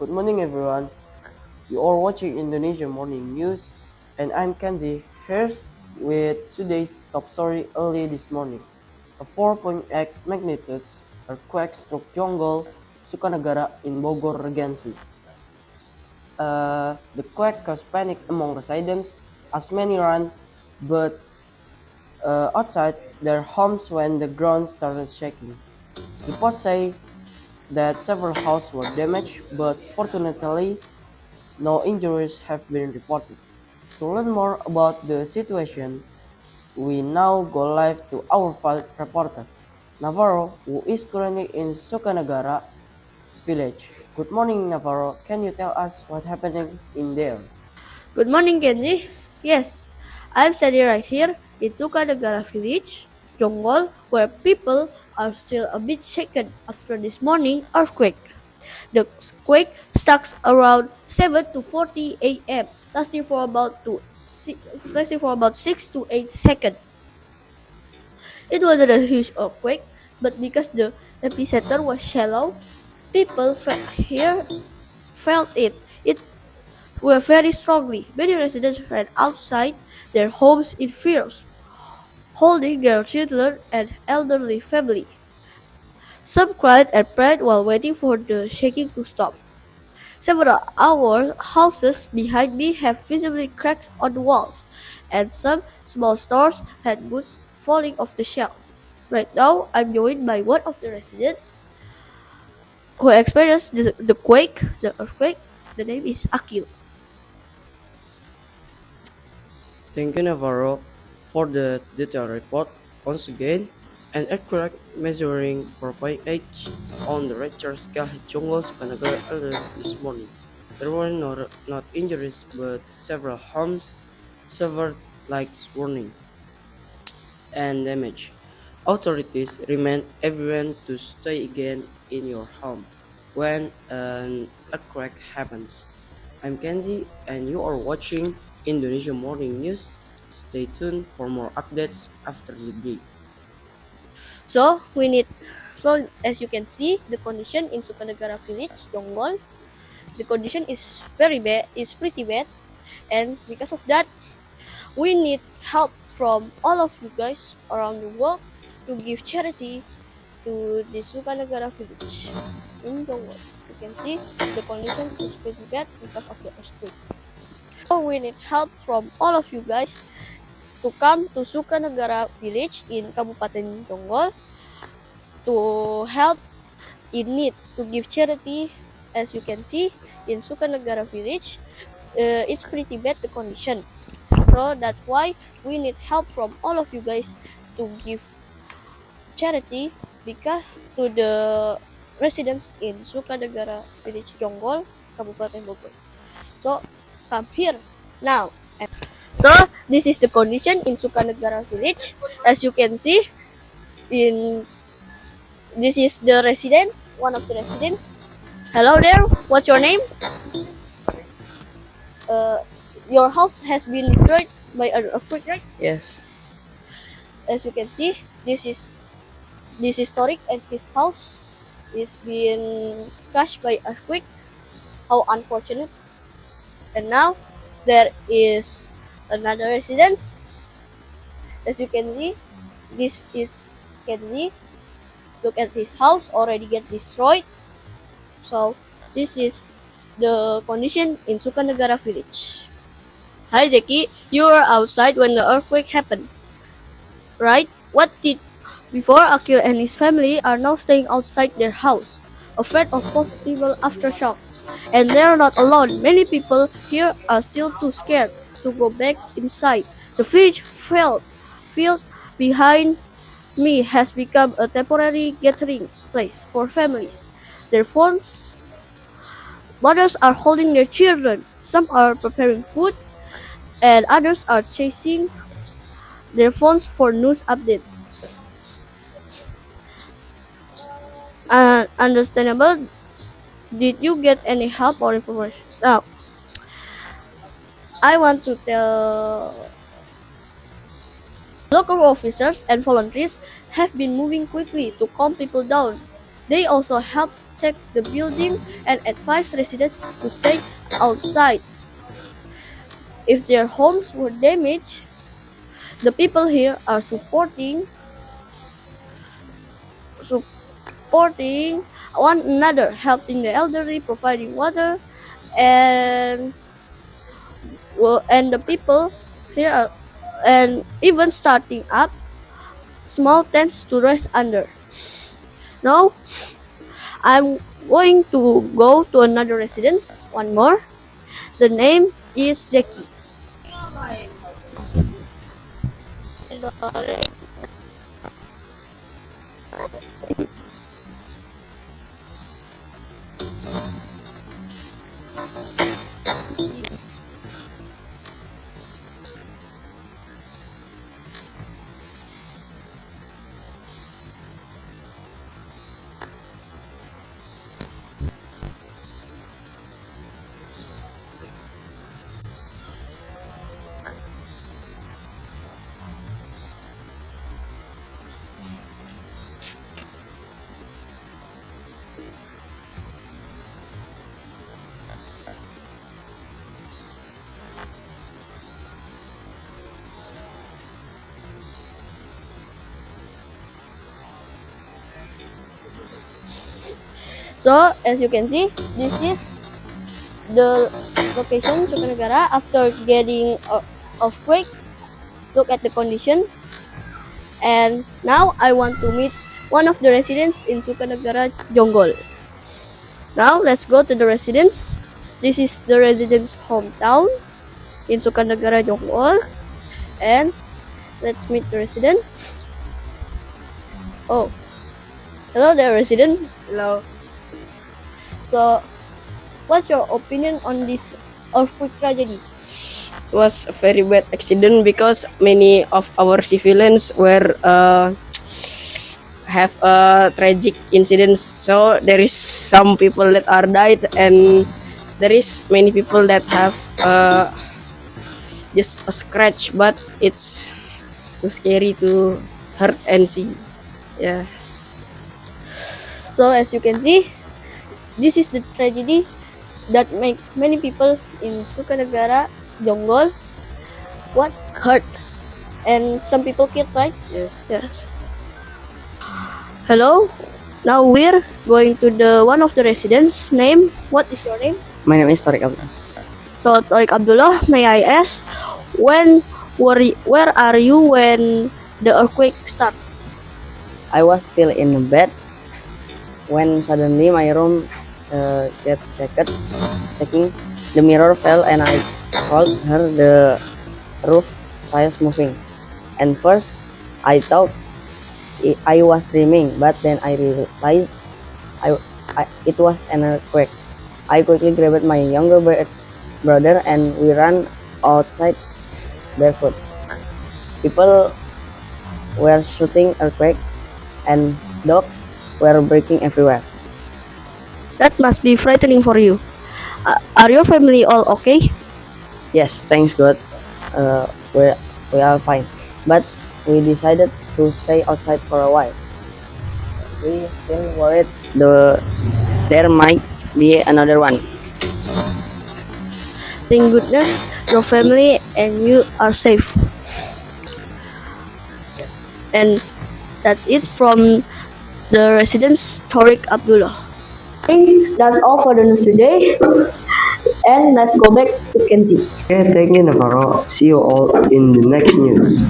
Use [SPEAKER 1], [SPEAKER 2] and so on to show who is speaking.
[SPEAKER 1] Good morning, everyone. You are watching Indonesia Morning News, and I'm Kenzie. Here's with today's top story early this morning. A 4.8 magnitude earthquake struck Jonggol, Sukanagara in Bogor Regency. The quake caused panic among residents as many ran but outside their homes when the ground started shaking. Reports say that several houses were damaged, but fortunately, no injuries have been reported. To learn more about the situation, we now go live to our field reporter, Navarro, who is currently in Sukanagara village. Good morning, Navarro. Can you tell us what happens in there?
[SPEAKER 2] Good morning, Kenji. Yes, I'm standing right here in Sukanagara village, Jonggol, where people are still a bit shaken after this morning earthquake. The quake starts around 7:40 a.m., lasting for about 6 to 8 seconds. It wasn't a huge earthquake, but because the epicenter was shallow, people here felt it were very strongly. Many residents ran outside their homes in fears, holding their children and elderly family. Some cried and prayed while waiting for the shaking to stop. Several our houses behind me have visibly cracks on the walls, and some small stores had goods falling off the shelf. Right now, I'm joined by one of the residents who experienced the earthquake. The name is Akil.
[SPEAKER 1] Thank you, Navarro, for the detailed report. Once again, an earthquake measuring 4.8 on the Richter scale hit Jonggol, Sukanagara earlier this morning. There were not injuries, but several homes suffered lights warning and damage. Authorities remind everyone to stay again in your home when an earthquake happens. I'm Kenzie, and you are watching Indonesia Morning News. Stay tuned for more updates after the break.
[SPEAKER 2] So we need so as you can see the condition in Sukanagara village, Jonggol, the condition is pretty bad, and because of that we need help from all of you guys around the world to give charity to the Sukanagara village in Jonggol. You can see the condition is pretty bad because of the earthquake. So we need help from all of you guys to come to Sukanagara village in Kabupaten Jonggol to help in need, to give charity. As you can see in Sukanagara village, it's pretty bad the condition, so that's why we need help from all of you guys to give charity because to the residents in Sukanagara village, Jonggol, Kabupaten Bogor. So come here now. So this is the condition in Sukanagara village. As you can see, in this is the residence, one of the residents. Hello there. What's your name? Your house has been destroyed by an earthquake, right?
[SPEAKER 1] Yes.
[SPEAKER 2] As you can see, this historic and his house is being crushed by earthquake. How unfortunate! And now there is another residence. As you can see, this is Kenzie. Look at his house already get destroyed. So this is the condition in Sukanagara village. Hi Jackie, you were outside when the earthquake happened, right? What did before Akil and his family are now staying outside their house, afraid of possible aftershocks. And they are not alone. Many people here are still too scared to go back inside. The village field behind me has become a temporary gathering place for families. Their phones, mothers are holding their children. Some are preparing food, and others are chasing their phones for news updates. Understandable. Did you get any help or information? Now, I want to tell local officers and volunteers have been moving quickly to calm people down. They also help check the building and advise residents to stay outside. If their homes were damaged, the people here are supporting one another, helping the elderly, providing water, and the people here are, and even starting up small tents to rest under. Now, I'm going to go to another residence, one more. The name is Jackie. So, as you can see, this is the location Sukanegara after getting earthquake. Look at the condition. And now I want to meet one of the residents in Sukanegara, Jonggol. Now let's go to the residence. This is the resident's hometown in Sukanegara, Jonggol. And let's meet the resident. Oh, hello there, resident.
[SPEAKER 1] Hello.
[SPEAKER 2] So, what's your opinion on this earthquake tragedy?
[SPEAKER 1] It was a very bad accident because many of our civilians were have a tragic incidents. So there is some people that are died and there is many people that have just a scratch, but it's too scary to hurt and see. Yeah.
[SPEAKER 2] So, as you can see, this is the tragedy that make many people in Sukanegara, Jonggol, hurt, and some people killed, right?
[SPEAKER 1] Yes.
[SPEAKER 2] Yes. Hello. Now we're going to the one of the residents. Name. What is your name?
[SPEAKER 1] My name is Tariq Abdullah.
[SPEAKER 2] So, Tariq Abdullah, may I ask, where are you when the earthquake started?
[SPEAKER 1] I was still in the bed when suddenly my room get shaking. The mirror fell and I told her the roof tiles moving. And first I thought I was dreaming, but then I realized it was an earthquake. I quickly grabbed my younger brother and we ran outside barefoot. People were shooting earthquake and dogs were breaking everywhere.
[SPEAKER 2] That must be frightening for you. Are your family all okay?
[SPEAKER 1] Yes, thanks God. We are fine, but we decided to stay outside for a while. We still worried there might be another one.
[SPEAKER 2] Thank goodness your family and you are safe. And that's it from the residents Tariq Abdullah. That's all for the news today. And let's go back to Kenzie.
[SPEAKER 3] Okay, thank you, Navarro. See you all in the next news.